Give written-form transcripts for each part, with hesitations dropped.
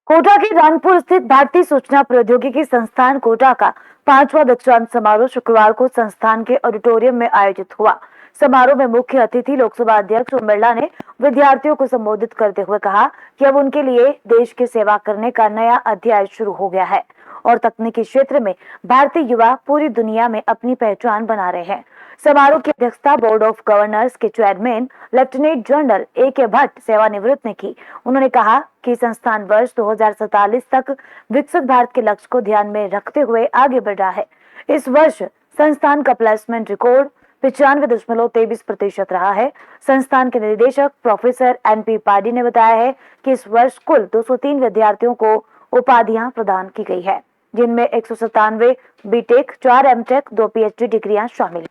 कोटा के रानपुर स्थित भारतीय सूचना प्रौद्योगिकी संस्थान कोटा का 5वां दीक्षांत समारोह शुक्रवार को संस्थान के ऑडिटोरियम में आयोजित हुआ। समारोह में मुख्य अतिथि लोकसभा अध्यक्ष ओम बिरला ने विद्यार्थियों को संबोधित करते हुए कहा कि अब उनके लिए देश की सेवा करने का नया अध्याय शुरू हो गया है और तकनीकी क्षेत्र में भारतीय युवा पूरी दुनिया में अपनी पहचान बना रहे हैं। समारोह की अध्यक्षता बोर्ड ऑफ गवर्नर्स के chairman lieutenant general A.K. Bhatt सेवानिवृत्त ने की। उन्होंने कहा कि संस्थान वर्ष 2047 तक विकसित भारत के लक्ष्य को ध्यान में रखते हुए आगे बढ़ रहा है। इस वर्ष संस्थान का प्लेसमेंट रिकॉर्ड 95.23% रहा है। संस्थान के निदेशक प्रोफेसर N.P. पाडी ने बताया है कि इस वर्ष कुल 203 विद्यार्थियों को उपाधियां प्रदान की गई है, जिनमें 197 बीटेक, 4 एमटेक, 2 PhD डिग्रियां शामिल हैं।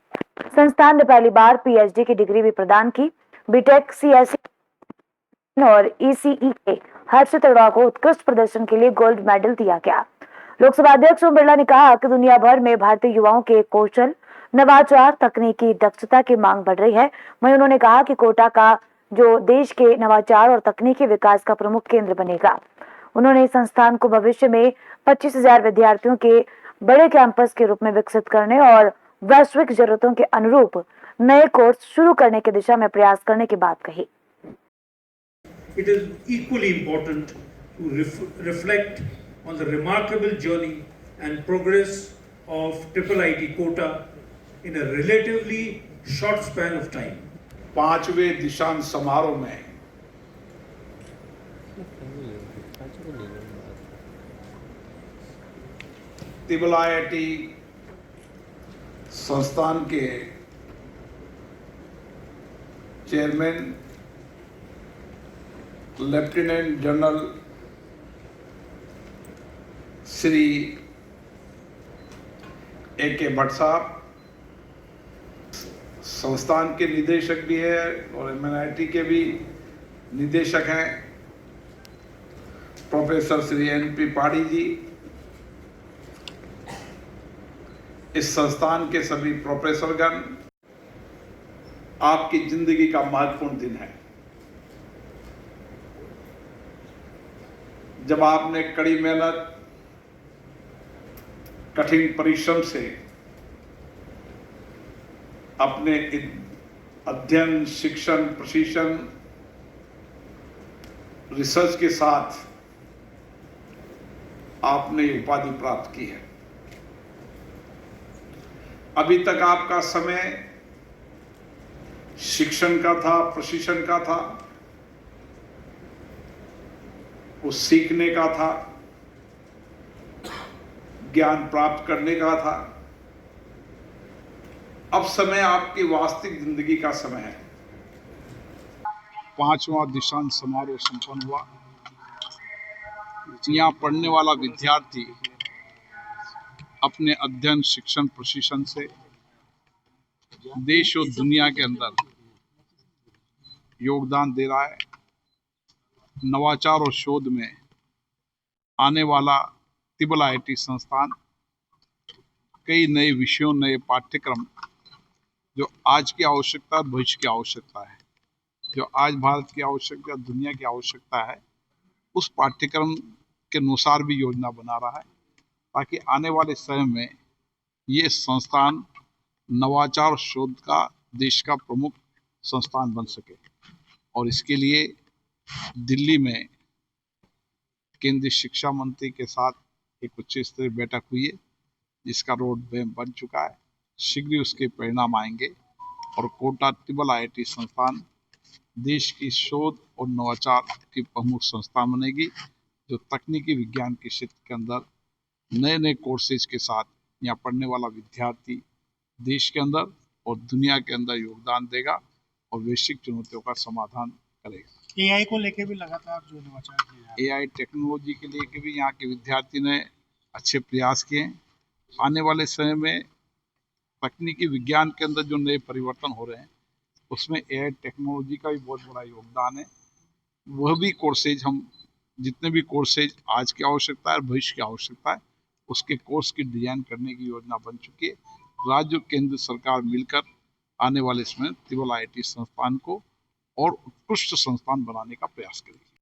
संस्थान ने पहली बार PhD की डिग्री भी प्रदान की। बीटेक CSE और ECE के हर्षित अरोड़ा को उत्कृष्ट प्रदर्शन के लिए गोल्ड मेडल दिया गया। लोकसभा अध्यक्ष ओम बिरला ने कहा कि दुनिया भर में भारतीय युवाओं के कौशल, नवाचार, तकनीकी दक्षता की मांग बढ़ रही है। वहीं उन्होंने कहा कि कोटा का जो देश के नवाचार और तकनीकी विकास का प्रमुख केंद्र बनेगा। उन्होंने संस्थान को भविष्य में 25,000 विद्यार्थियों के बड़े कैंपस के रूप में विकसित करने और वैश्विक जरूरतों के अनुरूप नए कोर्स शुरू करने की दिशा में प्रयास करने की बात कही। It is equally important to reflect on the remarkable journey and progress of IIIT Kota in a relatively short span of time. 5वें दीक्षांत समारोह में IIT संस्थान के chairman lieutenant general Shri A.K. Bhatt साहब संस्थान के निदेशक भी है और MNIT के भी निदेशक हैं, प्रोफेसर श्री N.P. पाडी जी, इस संस्थान के सभी प्रोफेसरगण, आपकी जिंदगी का महत्वपूर्ण दिन है। जब आपने कड़ी मेहनत, कठिन परिश्रम से अपने अध्ययन, शिक्षण, प्रशिक्षण, रिसर्च के साथ आपने उपाधि प्राप्त की है। अभी तक आपका समय शिक्षण का था, प्रशिक्षण का था, वो सीखने का था, ज्ञान प्राप्त करने का था। अब समय आपकी वास्तविक जिंदगी का समय है। 5वां दीक्षांत समारोह संपन्न हुआ। यहाँ पढ़ने वाला विद्यार्थी अपने अध्ययन, शिक्षण, प्रशिक्षण से देश और दुनिया के अंदर योगदान दे रहा है। नवाचार और शोध में आने वाला IIT संस्थान कई नए विषयों, नए पाठ्यक्रम जो आज की आवश्यकता, भविष्य की आवश्यकता है, जो आज भारत की आवश्यकता, दुनिया की आवश्यकता है, उस पाठ्यक्रम के अनुसार भी योजना बना रहा है, ताकि आने वाले समय में ये संस्थान नवाचार और शोध का देश का प्रमुख संस्थान बन सके। और इसके लिए दिल्ली में केंद्रीय शिक्षा मंत्री के साथ एक उच्च स्तरीय बैठक हुई है, जिसका रोड मैप बन चुका है। शीघ्र ही उसके परिणाम आएंगे और कोटा IIT संस्थान देश की शोध और नवाचार की प्रमुख संस्थान बनेगी, जो तकनीकी विज्ञान के क्षेत्र के अंदर नए नए कोर्सेज के साथ यहाँ पढ़ने वाला विद्यार्थी देश के अंदर और दुनिया के अंदर योगदान देगा और वैश्विक चुनौतियों का समाधान करेगा। AI को लेके भी लगातार जो नवाचार किए AI टेक्नोलॉजी के लेके भी यहाँ के विद्यार्थी ने अच्छे प्रयास किए। आने वाले समय में तकनीकी विज्ञान के अंदर जो नए परिवर्तन हो रहे हैं, उसमें AI टेक्नोलॉजी का भी बहुत बड़ा योगदान है। वह भी कोर्सेज, हम जितने भी कोर्सेज आज की आवश्यकता है, भविष्य की आवश्यकता है, उसके कोर्स की डिजाइन करने की योजना बन चुकी है। राज्य और केंद्र सरकार मिलकर आने वाले समय IIT संस्थान को और उत्कृष्ट संस्थान बनाने का प्रयास करेगी।